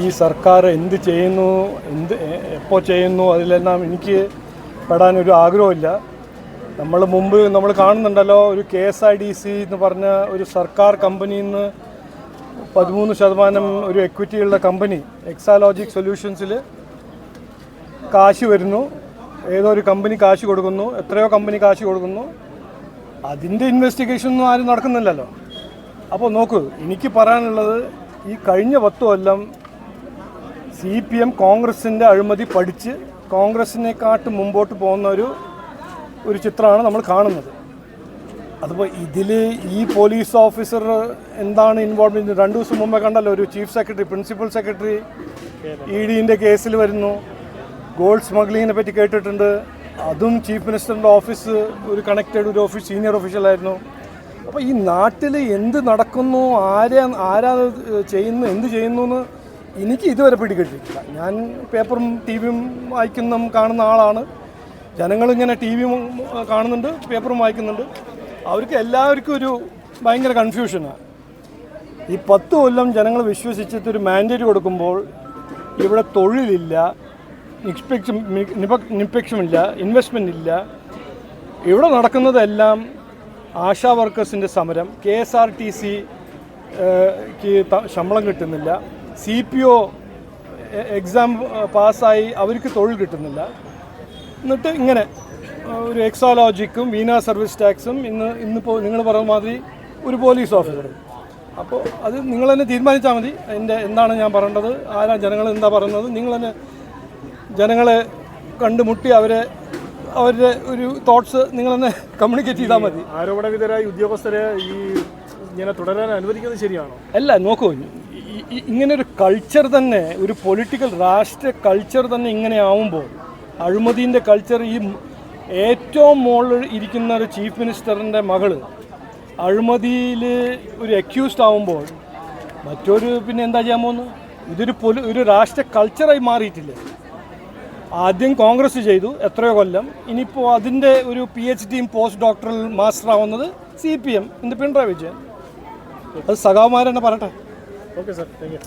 ഈ സർക്കാർ എന്ത് ചെയ്യുന്നു, എപ്പോൾ ചെയ്യുന്നു, അതിലെല്ലാം എനിക്ക് പെടാനൊരു ആഗ്രഹമില്ല. നമ്മൾ കാണുന്നുണ്ടല്ലോ, ഒരു KSIDC എന്ന് പറഞ്ഞ ഒരു സർക്കാർ കമ്പനിയിൽ നിന്ന് 13% ഒരു എക്വിറ്റിയുള്ള കമ്പനി എക്സാലോജിക് സൊല്യൂഷൻസിൽ കാശ് വരുന്നു. ഏതോ ഒരു കമ്പനി കാശ് കൊടുക്കുന്നു, എത്രയോ കമ്പനി കാശ് കൊടുക്കുന്നു. അതിൻ്റെ ഇൻവെസ്റ്റിഗേഷനൊന്നും ആരും നടക്കുന്നില്ലല്ലോ. അപ്പോൾ നോക്കൂ, എനിക്ക് പറയാനുള്ളത്, ഈ കഴിഞ്ഞ 10 കൊല്ലം CPM കോൺഗ്രസിൻ്റെ അഴിമതി പഠിച്ച് കോൺഗ്രസിനെക്കാട്ട് മുമ്പോട്ട് പോകുന്ന ഒരു ചിത്രമാണ് നമ്മൾ കാണുന്നത്. അതിപ്പോൾ ഇതിൽ ഈ പോലീസ് ഓഫീസർ എന്താണ് ഇൻവോൾവ്മെൻറ്റ്? 2 ദിവസം മുമ്പേ കണ്ടല്ലോ, ഒരു ചീഫ് സെക്രട്ടറി, പ്രിൻസിപ്പൽ സെക്രട്ടറി EDൻ്റെ കേസിൽ വരുന്നു. ഗോൾഡ് സ്മഗ്ലിങ്ങിനെ പറ്റി കേട്ടിട്ടുണ്ട്. അതും ചീഫ് മിനിസ്റ്ററിൻ്റെ ഓഫീസ് ഒരു കണക്റ്റഡ് ഒരു ഓഫീസ് സീനിയർ ഒഫീഷ്യലായിരുന്നു. അപ്പോൾ ഈ നാട്ടിൽ എന്ത് നടക്കുന്നു, ആരാ ചെയ്യുന്നു, എന്ത് ചെയ്യുന്നു എന്ന് എനിക്ക് ഇതുവരെ പിടികിട്ടിട്ടില്ല. ഞാൻ പേപ്പറും TV കാണുന്ന ആളാണ്. ജനങ്ങളിങ്ങനെ TV കാണുന്നുണ്ട്, പേപ്പറും വായിക്കുന്നുണ്ട്. അവർക്ക് എല്ലാവർക്കും ഒരു ഭയങ്കര കൺഫ്യൂഷനാണ്. ഈ 10 കൊല്ലം ജനങ്ങൾ വിശ്വസിച്ചിട്ടൊരു മാൻഡേറ്റ് കൊടുക്കുമ്പോൾ ഇവിടെ തൊഴിലില്ല, നിക്ഷേപമില്ല, ഇൻവെസ്റ്റ്മെൻ്റ് ഇല്ല. ഇവിടെ നടക്കുന്നതെല്ലാം ആശാ വർക്കേഴ്സിൻ്റെ സമരം, KSRTCക്ക് ശമ്പളം കിട്ടുന്നില്ല, CPO എക്സാം പാസ്സായി അവർക്ക് തൊഴിൽ കിട്ടുന്നില്ല. എന്നിട്ട് ഇങ്ങനെ ഒരു എക്സാലോജിക്കും വീണ സർവീസ് ടാക്സും ഇന്നിപ്പോൾ നിങ്ങൾ പറഞ്ഞ മാതിരി ഒരു പോലീസ് ഓഫീസറും. അപ്പോൾ അത് നിങ്ങൾ തന്നെ തീരുമാനിച്ചാൽ മതി. എന്താണ് ഞാൻ പറയേണ്ടത്, ആരാ ജനങ്ങൾ എന്താ പറയുന്നത്, നിങ്ങൾ തന്നെ ജനങ്ങളെ കണ്ടുമുട്ടി അവരുടെ ഒരു തോട്ട്സ് നിങ്ങൾ തന്നെ കമ്മ്യൂണിക്കേറ്റ് ചെയ്താൽ മതി. ആരോപണവിധരായ ഉദ്യോഗസ്ഥരെ ഇങ്ങനെ തുടരാൻ അനുവദിക്കുന്നത് ശരിയാണോ? അല്ല, നോക്കൂ, ഇങ്ങനൊരു കൾച്ചർ തന്നെ, ഒരു പൊളിറ്റിക്കൽ രാഷ്ട്രീയ കൾച്ചർ തന്നെ ഇങ്ങനെ ആവുമ്പോൾ, അഴിമതിൻ്റെ കൾച്ചർ, ഈ ഏറ്റവും മുകളിൽ ഇരിക്കുന്ന ഒരു ചീഫ് മിനിസ്റ്ററിൻ്റെ മകൾ അഴിമതിയിൽ ഒരു അക്യൂസ്ഡ് ആവുമ്പോൾ മറ്റൊരു പിന്നെ എന്താ ചെയ്യാൻ പോകുന്നു? ഒരു രാഷ്ട്രീയ കൾച്ചറായി മാറിയിട്ടില്ലേ? ആദ്യം കോൺഗ്രസ് ചെയ്തു എത്രയോ കൊല്ലം, ഇനിയിപ്പോൾ അതിൻ്റെ ഒരു PhD പോസ്റ്റ് ഡോക്ടറൽ മാസ്റ്റർ ആവുന്നത് CPM പിണറായി വിജയൻ. അത് സഖാവുമാരെന്നെ പറയട്ടെ. Okay sir, thank you.